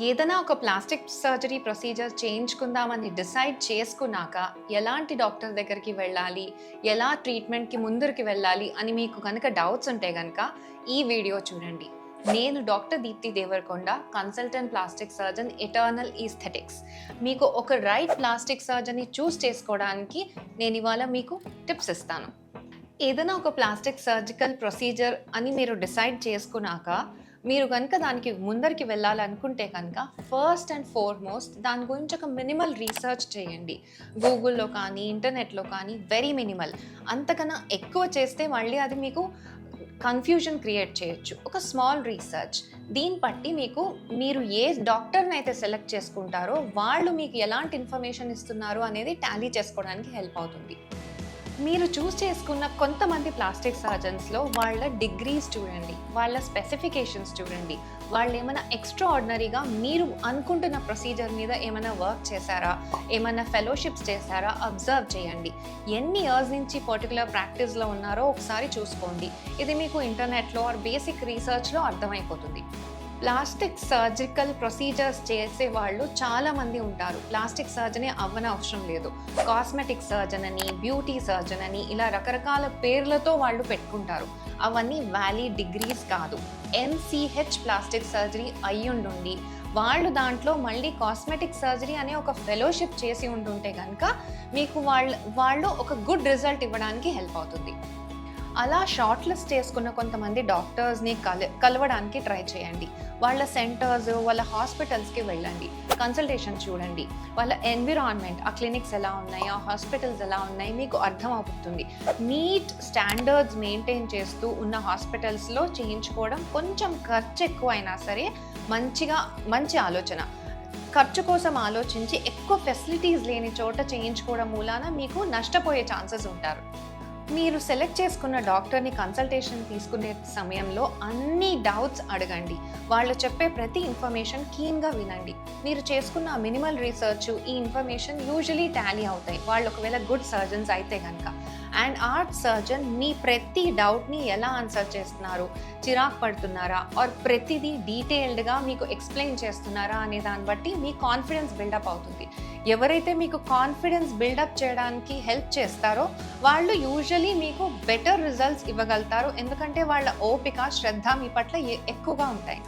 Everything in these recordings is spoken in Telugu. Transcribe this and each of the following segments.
ఏదైనా ఒక ప్లాస్టిక్ సర్జరీ ప్రొసీజర్ చేయించుకుందామని డిసైడ్ చేసుకున్నాక ఎలాంటి డాక్టర్ దగ్గరికి వెళ్ళాలి, ఎలా ట్రీట్మెంట్‌కి ముందరికి వెళ్ళాలి అని మీకు గనక డౌట్స్ ఉంటే గనక ఈ వీడియో చూడండి. నేను doctor Deepthi Devarakonda, consultant plastic surgeon, eternal aesthetics. మీకు ఒక రైట్ ప్లాస్టిక్ సర్జన్‌ని చూస్ చేసుకోవడానికి నేను ఇవాళ మీకు టిప్స్ ఇస్తాను. ఏదైనా ఒక ప్లాస్టిక్ సర్జికల్ ప్రొసీజర్ అని మీరు డిసైడ్ చేసుకున్నాక మీరు కనుక దానికి ముందరికి వెళ్ళాలనుకుంటే కనుక ఫస్ట్ అండ్ ఫార్మోస్ట్ దాని గురించి ఒక మినిమల్ రీసెర్చ్ చేయండి. గూగుల్లో కానీ ఇంటర్నెట్లో కానీ వెరీ మినిమల్. అంతకన్నా ఎక్కువ చేస్తే మళ్ళీ అది మీకు కన్ఫ్యూజన్ క్రియేట్ చేయొచ్చు. ఒక స్మాల్ రీసెర్చ్ దీన్ని బట్టి మీరు ఏ డాక్టర్ని అయితే సెలెక్ట్ చేసుకుంటారో వాళ్ళు మీకు ఎలాంటి ఇన్ఫర్మేషన్ ఇస్తున్నారు అనేది టాలీ చేసుకోవడానికి హెల్ప్ అవుతుంది. మీరు చూస్ చేసుకున్న కొంతమంది ప్లాస్టిక్ సర్జన్స్లో వాళ్ళ డిగ్రీస్ చూడండి, వాళ్ళ స్పెసిఫికేషన్స్ చూడండి, వాళ్ళు ఏమైనా ఎక్స్ట్రా ఆర్డినరీగా మీరు అనుకుంటున్న ప్రొసీజర్ మీద ఏమైనా వర్క్ చేశారా, ఏమైనా ఫెలోషిప్స్ చేశారా అబ్జర్వ్ చేయండి. ఎన్ని ఇయర్స్ నుంచి పర్టికులర్ ప్రాక్టీస్లో ఉన్నారో ఒకసారి చూసుకోండి. ఇది మీకు ఇంటర్నెట్లో ఆర్ బేసిక్ రీసెర్చ్లో అర్థమైపోతుంది. ప్లాస్టిక్ సర్జికల్ ప్రొసీజర్స్ చేసే వాళ్ళు చాలామంది ఉంటారు. ప్లాస్టిక్ సర్జరీ అవ్వనవసరం లేదు. కాస్మెటిక్ సర్జన్ అని, బ్యూటీ సర్జన్ అని ఇలా రకరకాల పేర్లతో వాళ్ళు పెట్టుకుంటారు. అవన్నీ వ్యాలిడ్ డిగ్రీస్ కాదు. MCH ప్లాస్టిక్ సర్జరీ అయ్యుండి వాళ్ళు దాంట్లో మళ్ళీ కాస్మెటిక్ సర్జరీ అనే ఒక ఫెలోషిప్ చేసి ఉంటుంటే కనుక మీకు వాళ్ళు ఒక గుడ్ రిజల్ట్ ఇవ్వడానికి హెల్ప్ అవుతుంది. అలా షార్ట్ లిస్ట్ చేసుకున్న కొంతమంది డాక్టర్స్ని కలవడానికి ట్రై చేయండి. వాళ్ళ సెంటర్స్, వాళ్ళ హాస్పిటల్స్కి వెళ్ళండి, కన్సల్టేషన్ చూడండి. వాళ్ళ ఎన్విరాన్మెంట్, ఆ క్లినిక్స్ ఎలా ఉన్నాయి, ఆ హాస్పిటల్స్ ఎలా ఉన్నాయి మీకు అర్థం అవుతుంది. నీట్ స్టాండర్డ్స్ మెయింటైన్ చేస్తూ ఉన్న హాస్పిటల్స్లో చేయించుకోవడం కొంచెం ఖర్చు ఎక్కువైనా సరే మంచి ఆలోచన. ఖర్చు కోసం ఆలోచించి ఎక్కువ ఫెసిలిటీస్ లేని చోట చేయించుకోవడం మూలాన మీకు నష్టపోయే ఛాన్సెస్ ఉంటారు. మీరు సెలెక్ట్ చేసుకున్న డాక్టర్ని కన్సల్టేషన్ తీసుకునే సమయంలో అన్ని డౌట్స్ అడగండి. వాళ్ళు చెప్పే ప్రతి ఇన్ఫర్మేషన్ కీన్గా వినండి. మీరు చేసుకున్న మినిమల్ రీసెర్చ్ ఈ ఇన్ఫర్మేషన్ యూజువలీ టాలీ అవుతాయి వాళ్ళు ఒకవేళ గుడ్ సర్జన్స్ అయితే కనుక. అండ్ ఆర్ట్ సర్జన్ మీ ప్రతి డౌట్ని ఎలా ఆన్సర్ చేస్తున్నారు, చిరాకు పడుతున్నారా ఆర్ ప్రతిదీ డీటెయిల్డ్గా మీకు ఎక్స్ప్లెయిన్ చేస్తున్నారా అనే దాన్ని బట్టి మీ కాన్ఫిడెన్స్ బిల్డప్ అవుతుంది. ఎవరైతే మీకు కాన్ఫిడెన్స్ బిల్డప్ చేయడానికి హెల్ప్ చేస్తారో వాళ్ళు యూజువలీ మీకు బెటర్ రిజల్ట్స్ ఇవ్వగలుగుతారు. ఎందుకంటే వాళ్ళ ఓపిక, శ్రద్ధ మీ పట్ల ఎక్కువగా ఉంటాయి.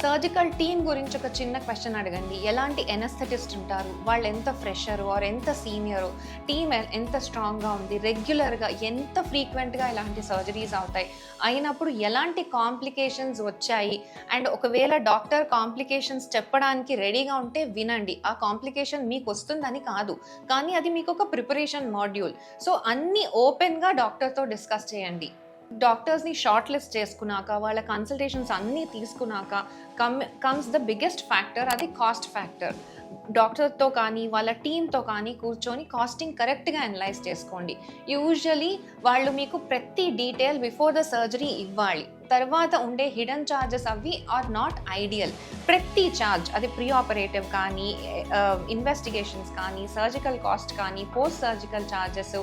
సర్జికల్ టీమ్ గురించి ఒక చిన్న క్వశ్చన్ అడగండి. ఎలాంటి ఎనస్థెటిస్ట్ ఉంటారు, వాళ్ళు ఎంత ఫ్రెషరు ఆర్ ఎంత సీనియరు, టీమ్ ఎంత స్ట్రాంగ్గా ఉంది, రెగ్యులర్గా ఎంత ఫ్రీక్వెంట్గా ఇలాంటి సర్జరీస్ అవుతాయి, అయినప్పుడు ఎలాంటి కాంప్లికేషన్స్ వచ్చాయి. అండ్ ఒకవేళ డాక్టర్ కాంప్లికేషన్స్ చెప్పడానికి రెడీగా ఉంటే వినండి. ఆ కాంప్లికేషన్ మీకు వస్తుందని కాదు, కానీ అది మీకు ఒక ప్రిపరేషన్ మాడ్యూల్. సో అన్నీ ఓపెన్గా డాక్టర్తో డిస్కస్ చేయండి. డాక్టర్స్ని షార్ట్ లిస్ట్ చేసుకున్నాక వాళ్ళ కన్సల్టేషన్స్ అన్నీ తీసుకున్నాక కమ్స్ ద బిగ్గెస్ట్ ఫ్యాక్టర్, అది కాస్ట్ ఫ్యాక్టర్. డాక్టర్తో కానీ వాళ్ళ టీంతో కానీ కూర్చొని కాస్టింగ్ కరెక్ట్గా అనలైజ్ చేసుకోండి. యూజువలీ వాళ్ళు మీకు ప్రతి డీటెయిల్ బిఫోర్ ద సర్జరీ ఇవ్వాలి. తర్వాత ఉండే హిడెన్ ఛార్జెస్ అవి ఆర్ నాట్ ఐడియల్. ప్రతి ఛార్జ్, అది ప్రీ ఆపరేటివ్ కానీ, ఇన్వెస్టిగేషన్స్ కానీ, సర్జికల్ కాస్ట్ కానీ, పోస్ట్ సర్జికల్ ఛార్జెస్,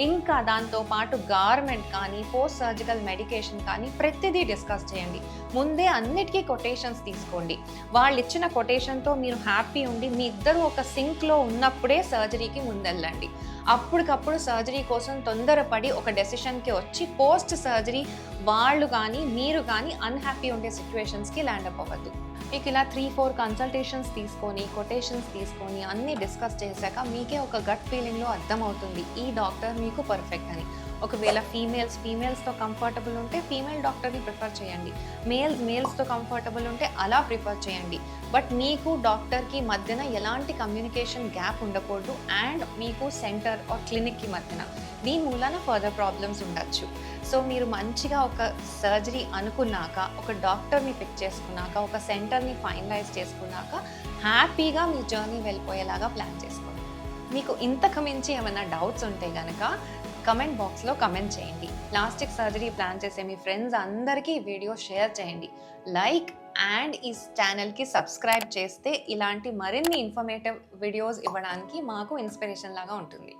ఇంకా దాంతోపాటు గార్మెంట్ కానీ, పోస్ట్ సర్జికల్ మెడికేషన్ కానీ ప్రతిదీ డిస్కస్ చేయండి. ముందే అన్నిటికీ కొటేషన్స్ తీసుకోండి. వాళ్ళు ఇచ్చిన కొటేషన్తో మీరు హ్యాపీ ఉండి మీ ఇద్దరు ఒక సింక్లో ఉన్నప్పుడే సర్జరీకి ముందెళ్ళండి. అప్పటికప్పుడు సర్జరీ కోసం తొందరపడి ఒక డెసిషన్కి వచ్చి పోస్ట్ సర్జరీ వాళ్ళు కానీ మీరు కానీ అన్హ్యాపీ ఉండే సిచ్యువేషన్స్కి ల్యాండ్ అప్ అవ్వద్దు. మీకు ఇలా 3-4 కన్సల్టేషన్స్ తీసుకొని, కొటేషన్స్ తీసుకొని అన్నీ డిస్కస్ చేశాక మీకే ఒక గట్ ఫీలింగ్లో అర్థమవుతుంది ఈ డాక్టర్ మీకు పర్ఫెక్ట్ అని. ఒకవేళ ఫీమేల్స్తో కంఫర్టబుల్ ఉంటే ఫీమేల్ డాక్టర్ని ప్రిఫర్ చేయండి. మేల్స్తో కంఫర్టబుల్ ఉంటే అలా ప్రిఫర్ చేయండి. బట్ మీకు డాక్టర్కి మధ్యన ఎలాంటి కమ్యూనికేషన్ గ్యాప్ ఉండకూడదు. అండ్ మీకు సెంటర్ ఆర్ క్లినిక్కి మధ్యన దీని మూలాన ఫర్దర్ ప్రాబ్లమ్స్ ఉండొచ్చు. సో మీరు మంచిగా ఒక సర్జరీ అనుకున్నాక, ఒక డాక్టర్ని పిక్ చేసుకున్నాక, ఒక సెంటర్ని ఫైనలైజ్ చేసుకున్నాక హ్యాపీగా మీ జర్నీ వెళ్ళిపోయేలాగా ప్లాన్ చేసుకోండి. మీకు ఇంతకు మించి ఏమైనా డౌట్స్ ఉంటే కనుక కమెంట్ బాక్స్లో కమెంట్ చేయండి. ప్లాస్టిక్ సర్జరీ ప్లాన్ చేసే మీ ఫ్రెండ్స్ అందరికీ ఈ వీడియో షేర్ చేయండి. లైక్ అండ్ ఈ ఛానల్కి సబ్స్క్రైబ్ చేస్తే ఇలాంటి మరిన్ని ఇన్ఫర్మేటివ్ వీడియోస్ ఇవ్వడానికి మాకు ఇన్స్పిరేషన్ లాగా ఉంటుంది.